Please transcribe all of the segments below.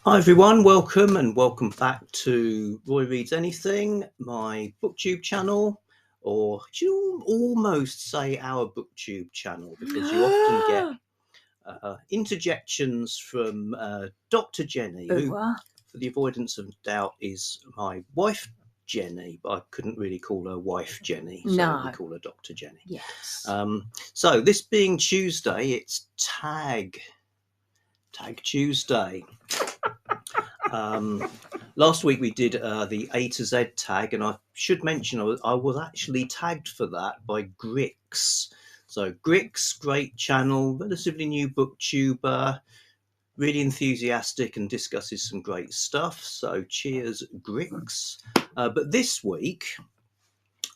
Hi everyone, welcome back to Roy Reads Anything, my booktube channel, or should you almost say our booktube channel, because you often get interjections from Dr. Jenny, who, for the avoidance of doubt, is my wife Jenny, but I couldn't really call her wife Jenny, so we call her Dr. Jenny. Yes. So this being Tuesday, it's Tag Tuesday. Last week we did the A to Z tag, and I should mention I was actually tagged for that by Grix. So Grix, great channel, relatively new booktuber, really enthusiastic and discusses some great stuff. So cheers, Grix. But this week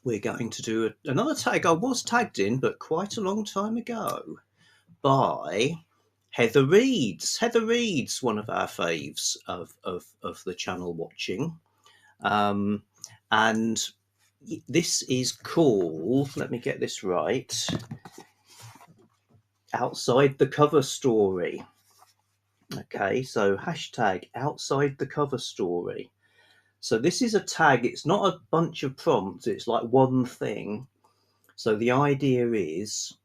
we're going to do another tag I was tagged in, but quite a long time ago, by Heather Reads. Heather Reads, one of our faves of the channel watching. And this is called, let me get this right, Outside the Cover Story. Okay, so hashtag Outside the Cover Story. So this is a tag, it's not a bunch of prompts, it's like one thing. So the idea is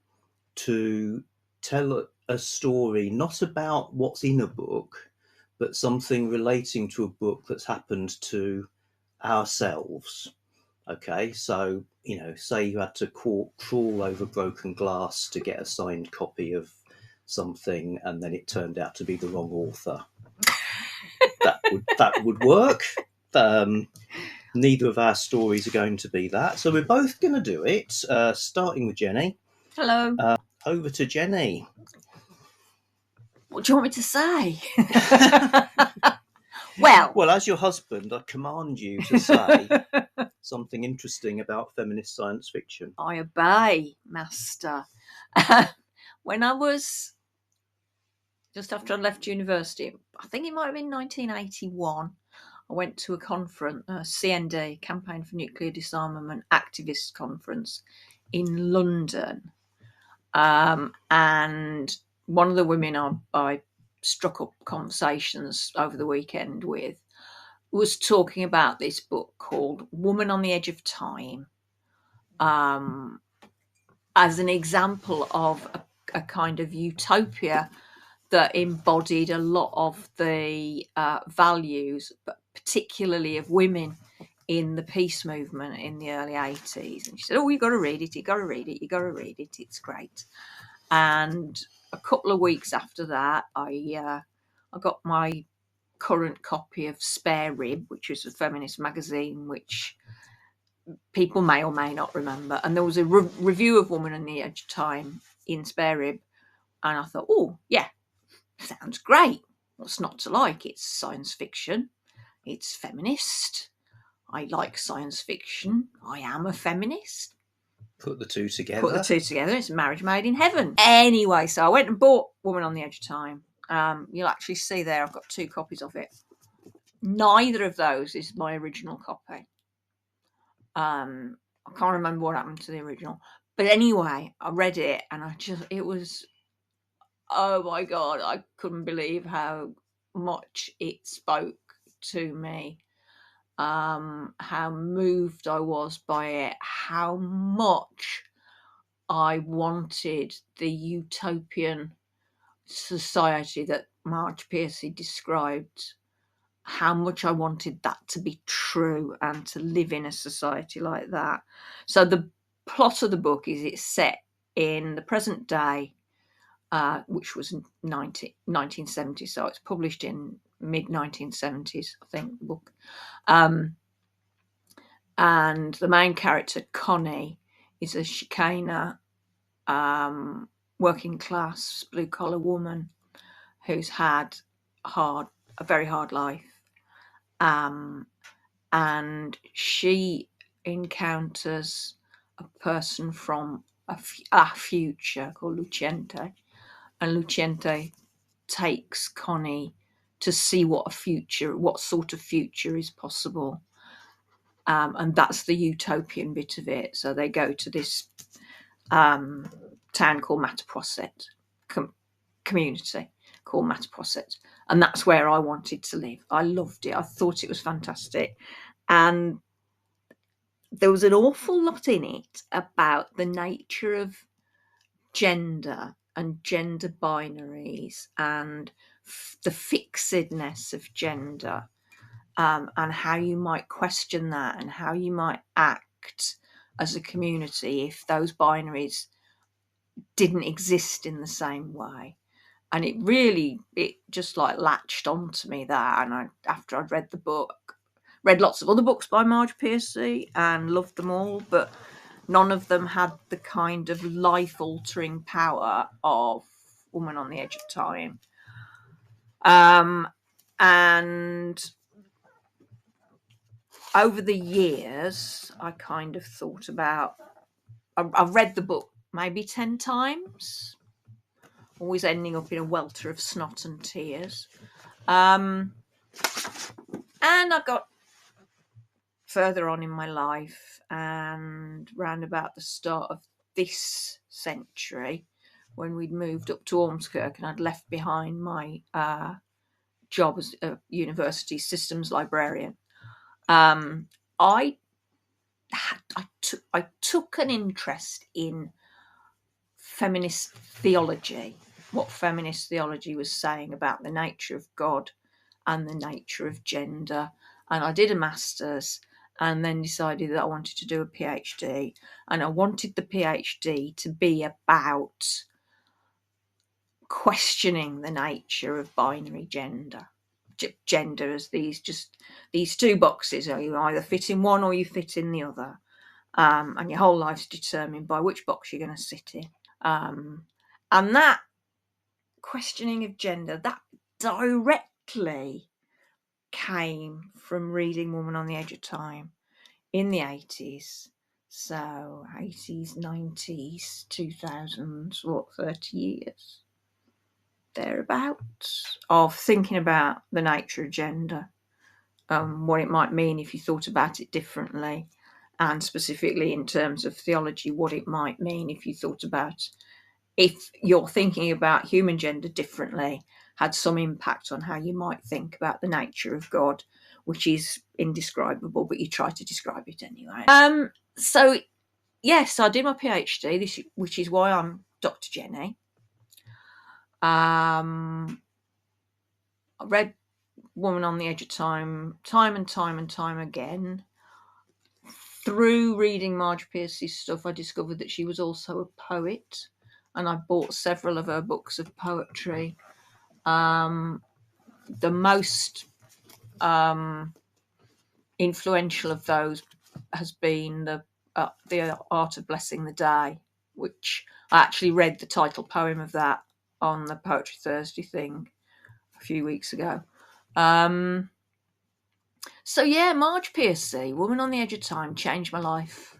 to tell a story not about what's in a book, but something relating to a book that's happened to ourselves. Okay, so say you had to crawl over broken glass to get a signed copy of something, and then it turned out to be the wrong author. that would work. Neither of our stories are going to be that, so we're both going to do it. Starting with Jenny. Hello. Over to Jenny. What do you want me to say? Well, as your husband, I command you to say something interesting about feminist science fiction. I obey, master. When I was just after I left university, I think it might have been 1981, I went to a conference, CND, Campaign for Nuclear Disarmament Activist Conference in London. And one of the women I struck up conversations over the weekend with was talking about this book called Woman on the Edge of Time, as an example of a kind of utopia that embodied a lot of the values, but particularly of women in the peace movement in the early 80s. And she said, you got to read it, you got to read it, you got to read it, it's great. And a couple of weeks after that, I got my current copy of Spare Rib, which was a feminist magazine, which people may or may not remember. And there was a review of Woman on the Edge of Time in Spare Rib. And I thought, yeah, sounds great. What's not to like? It's science fiction. It's feminist. I like science fiction. I am a feminist. Put the two together. It's a marriage made in heaven. Anyway, so I went and bought Woman on the Edge of Time. You'll actually see there I've got 2 copies of it. Neither of those is my original copy. I can't remember what happened to the original. But anyway, I read it and it was, oh my God, I couldn't believe how much it spoke to me. How moved I was by it, how much I wanted the utopian society that Marge Piercy described, how much I wanted that to be true and to live in a society like that. So the plot of the book is it's set in the present day, which was 1970, so it's published in mid-1970s, I think, the book. And the main character, Connie, is a Chicana, working class, blue-collar woman who's had a very hard life. And she encounters a person from a future called Lucente, and Lucente takes Connie to see what sort of future is possible. And that's the utopian bit of it. So they go to this town called Mataproset community, called Mattapoisett, and that's where I wanted to live. I loved it. I thought it was fantastic, and there was an awful lot in it about the nature of gender and gender binaries and the fixedness of gender, and how you might question that and how you might act as a community if those binaries didn't exist in the same way. And it just like latched onto me there. And after I'd read the book, read lots of other books by Marge Piercy and loved them all, but none of them had the kind of life-altering power of Woman on the Edge of Time. And over the years, I kind of thought about, I've read the book maybe 10 times, always ending up in a welter of snot and tears. And I got further on in my life, and round about the start of this century, when we'd moved up to Ormskirk and I'd left behind my job as a university systems librarian, I took an interest in feminist theology, what feminist theology was saying about the nature of God and the nature of gender. And I did a master's and then decided that I wanted to do a PhD. And I wanted the PhD to be about questioning the nature of binary gender. Gender as these two boxes. You either fit in one or you fit in the other. And your whole life's determined by which box you're going to sit in. And that questioning of gender, that directly came from reading Woman on the Edge of Time in the 80s. So 80s, 90s, 2000s, 30 years thereabouts of thinking about the nature of gender, what it might mean if you thought about it differently, and specifically in terms of theology, what it might mean if you thought about, if you're thinking about human gender differently, had some impact on how you might think about the nature of God, which is indescribable, but you try to describe it anyway. So yes, I did my PhD, which is why I'm Dr. Jenny. I read Woman on the Edge of Time and time again. Through reading Marge Piercy's stuff, I discovered that she was also a poet, and I bought several of her books of poetry. The most influential of those has been the Art of Blessing the Day, which I actually read the title poem of that on the Poetry Thursday thing a few weeks ago. So yeah, Marge Piercy, Woman on the Edge of Time, changed my life.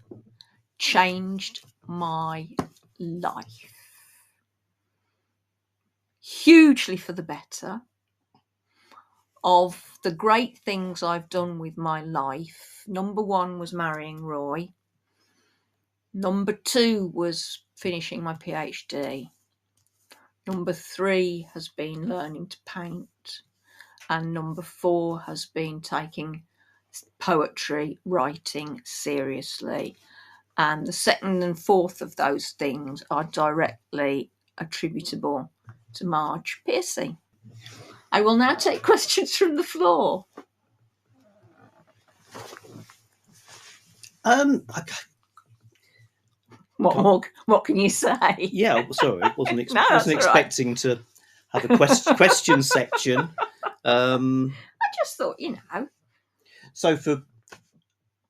Changed my life. Hugely for the better. Of the great things I've done with my life, number 1 was marrying Roy. Number 2 was finishing my PhD. Number 3 has been learning to paint. And number 4 has been taking poetry writing seriously. And the second and fourth of those things are directly attributable to Marge Piercy. I will now take questions from the floor. What can you say? Yeah, sorry, wasn't wasn't expecting to have a question section. I just thought, So for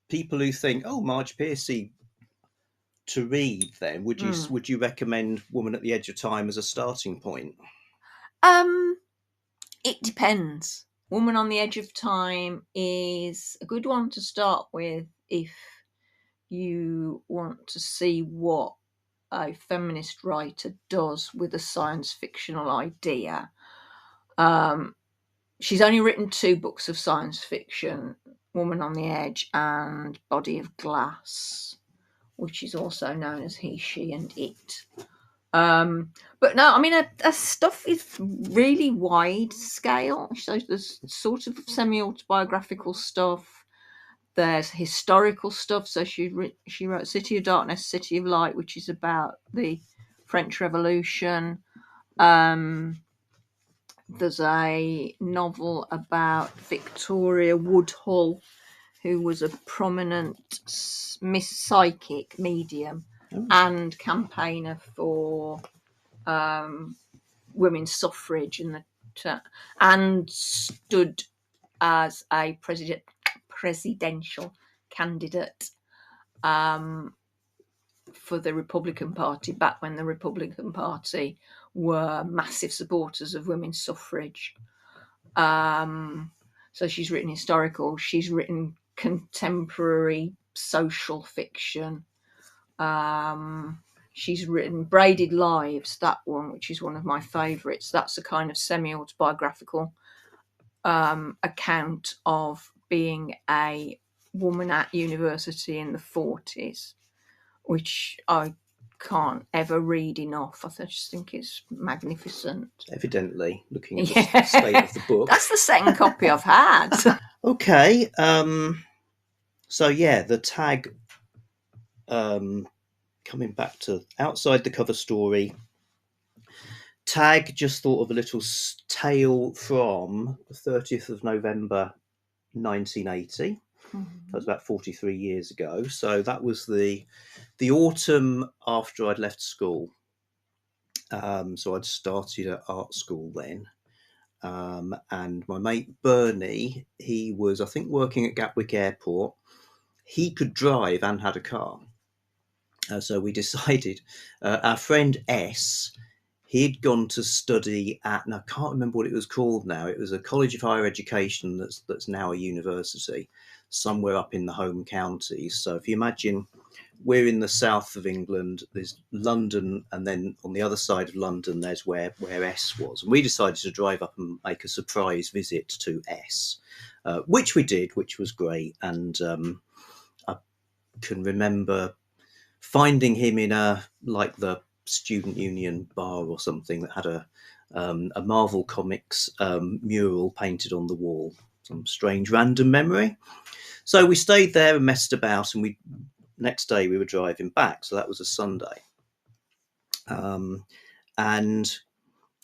people who think, oh, Marge Piercy to read, then would you recommend Woman at the Edge of Time as a starting point? It depends. Woman on the Edge of Time is a good one to start with if you want to see what a feminist writer does with a science fictional idea. She's only written 2 books of science fiction, Woman on the Edge and Body of Glass, which is also known as He, She and It. But no, I mean, her stuff is really wide scale. So there's sort of semi-autobiographical stuff. There's historical stuff. So she wrote City of Darkness, City of Light, which is about the French Revolution. There's a novel about Victoria Woodhull, who was a prominent Miss Psychic medium and campaigner for women's suffrage and stood as a presidential candidate for the Republican Party back when the Republican Party were massive supporters of women's suffrage. So she's written historical, she's written contemporary social fiction. She's written Braided Lives, that one, which is one of my favourites. That's a kind of semi-autobiographical account of being a woman at university in the 40s, which I can't ever read enough. I just think it's magnificent. Evidently, looking at the state of the book. That's the second copy I've had. Okay. So, yeah, the tag, coming back to outside the cover story, tag just thought of a little tale from the 30th of November 1980. That was about 43 years ago. So that was the autumn after I'd left school. So I'd started at art school then. And my mate Bernie, he was, I think, working at Gatwick Airport. He could drive and had a car. So we decided, our friend S, he'd gone to study at, and I can't remember what it was called now. It was a college of higher education that's now a university, somewhere up in the home counties. So if you imagine, we're in the south of England, there's London, and then on the other side of London, there's where S was. And we decided to drive up and make a surprise visit to S, which we did, which was great. And I can remember finding him in the student union bar or something that had a Marvel Comics mural painted on the wall. Some strange random memory. So we stayed there and messed about, and next day we were driving back. So that was a Sunday. And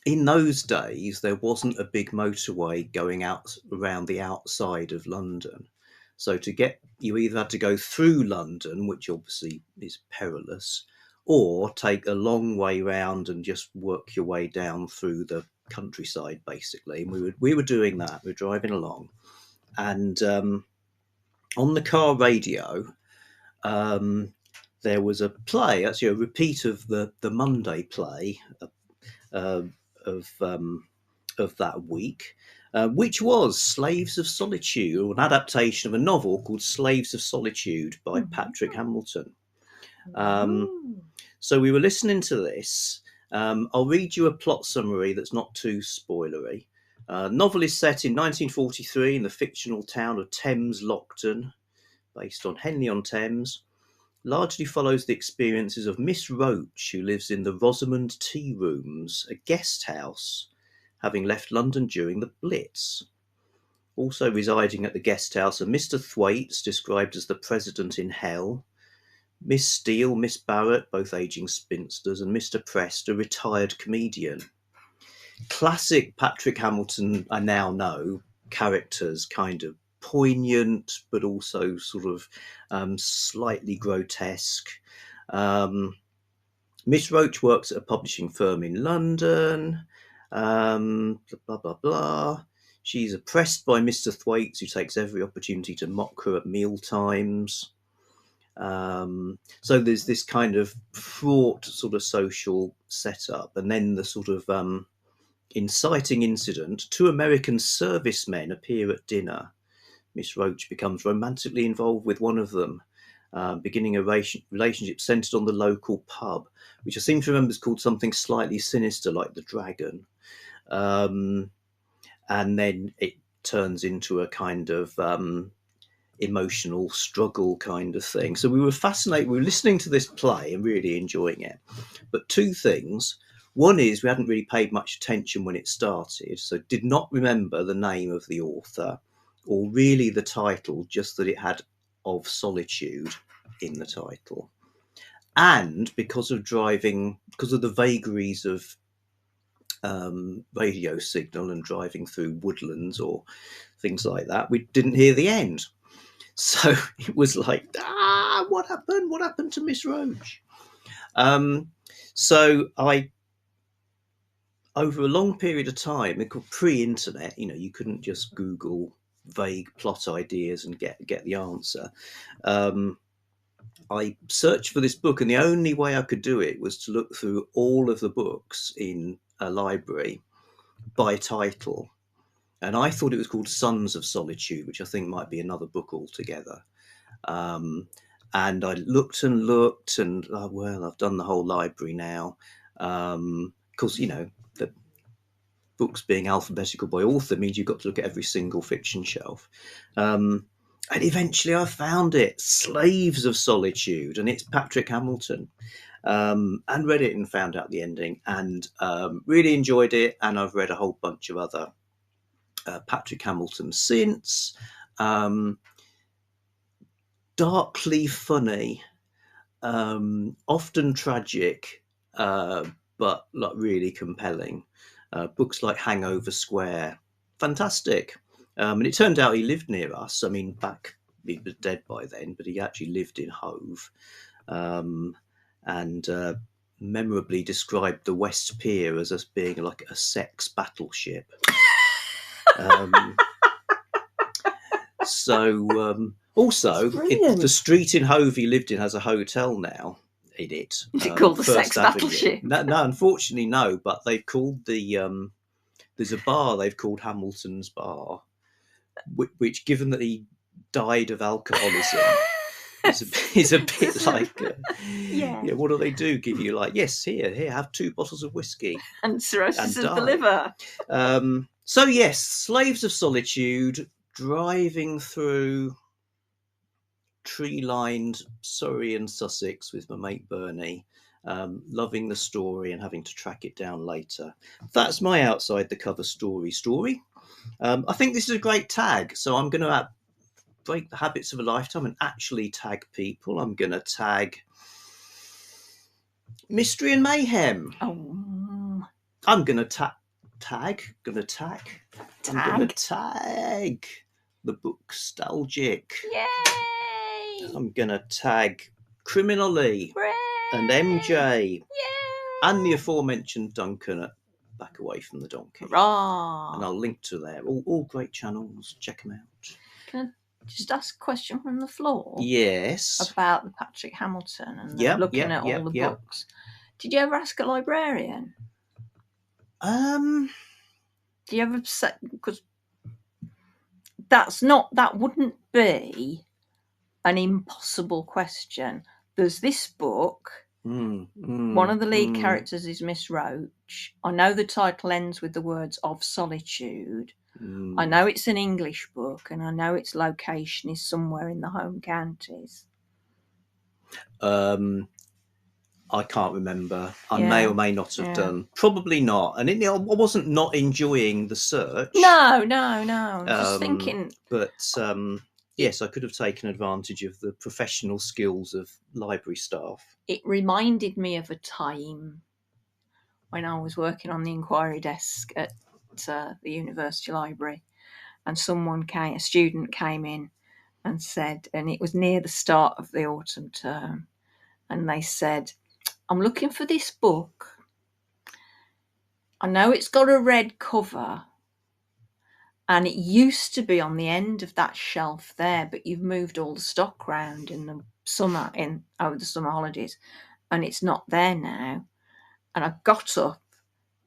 in those days, there wasn't a big motorway going out around the outside of London. So you either had to go through London, which obviously is perilous, or take a long way round and just work your way down through the countryside, basically. And we were doing that. We were driving along, and on the car radio, there was a play, actually a repeat of the Monday play of that week, which was Slaves of Solitude, or an adaptation of a novel called Slaves of Solitude by Patrick Hamilton. So we were listening to this. I'll read you a plot summary that's not too spoilery. Novel is set in 1943 in the fictional town of Thames Lockton, based on Henley-on-Thames. Largely follows the experiences of Miss Roach, who lives in the Rosamond Tea Rooms, a guest house, having left London during the Blitz. Also residing at the guest house are Mr. Thwaites, described as the president in hell, Miss Steele, Miss Barrett, both aging spinsters, and Mr. Prest, a retired comedian. Classic Patrick Hamilton, I now know, characters, kind of poignant, but also sort of slightly grotesque. Miss Roach works at a publishing firm in London. Blah, blah, blah. She's oppressed by Mr. Thwaites, who takes every opportunity to mock her at meal times. So there's this kind of fraught sort of social setup, and then the sort of inciting incident. 2 American servicemen appear at dinner. Miss Roach becomes romantically involved with one of them, beginning a relationship centred on the local pub, which I seem to remember is called something slightly sinister, like the Dragon. And then it turns into a kind of emotional struggle kind of thing. So we were fascinated. We were listening to this play and really enjoying it. But two things. One is we hadn't really paid much attention when it started, so did not remember the name of the author or really the title, just that it had Of Solitude in the title. And because of the vagaries of radio signal and driving through woodlands or things like that, we didn't hear the end. So it was like, what happened? What happened to Miss Roach? So I, over a long period of time, pre-internet, you couldn't just Google vague plot ideas and get the answer. I searched for this book, and the only way I could do it was to look through all of the books in a library by title. And I thought it was called Sons of Solitude, which I think might be another book altogether. And I looked and looked, and I've done the whole library now. Because, the books being alphabetical by author means you've got to look at every single fiction shelf. And eventually I found it, Slaves of Solitude, and it's Patrick Hamilton. And read it and found out the ending, and really enjoyed it. And I've read a whole bunch of other Patrick Hamilton since. Darkly funny, often tragic, but like really compelling. Books like Hangover Square, fantastic. And it turned out he lived near us. I mean, he was dead by then, but he actually lived in Hove, and memorably described the West Pier as us being like a sex battleship. Also, the street in Hove he lived in has a hotel now in it. Is it called the Sex Battleship? No, unfortunately, no. But they've called there's a bar they've called Hamilton's Bar, which, given that he died of alcoholism, is a bit like, what do they do? Give you like, yes, here, have 2 bottles of whiskey and cirrhosis of the liver. So yes, Slaves of Solitude, driving through tree-lined Surrey and Sussex with my mate Bernie, loving the story and having to track it down later. That's my outside the cover story. I think this is a great tag, so I'm going to break the habits of a lifetime and actually tag people. I'm going to tag Mystery and Mayhem. I'm going to tag the Bookstalgic. Yay! I'm going to tag Criminally. Hooray! And MJ. Yay! And the aforementioned Duncan at Back Away from the Donkey. Hurrah! And I'll link to there. All great channels. Check them out. Can I just ask a question from the floor? Yes. About the Patrick Hamilton and looking at all the books. Did you ever ask a librarian? Do you ever say, because that wouldn't be an impossible question. There's this book. One of the lead characters is Miss Roach. I know the title ends with the words Of Solitude. I know it's an English book, and I know its location is somewhere in the home counties. I can't remember. I may or may not have done. Probably not. And I wasn't not enjoying the search. No. I'm just thinking. But yes, I could have taken advantage of the professional skills of library staff. It reminded me of a time when I was working on the inquiry desk at the university library, and a student came in and said, and it was near the start of the autumn term, and they said, I'm looking for this book. I know it's got a red cover, and it used to be on the end of that shelf there, but you've moved all the stock round in the summer, over the summer holidays, and it's not there now. And I got up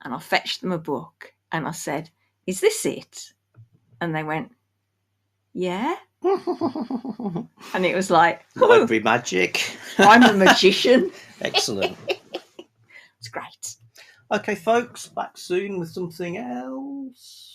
and I fetched them a book and I said, is this it? And they went, yeah. And it was like, library magic. I'm a magician. Excellent. It's great. Okay, folks, back soon with something else.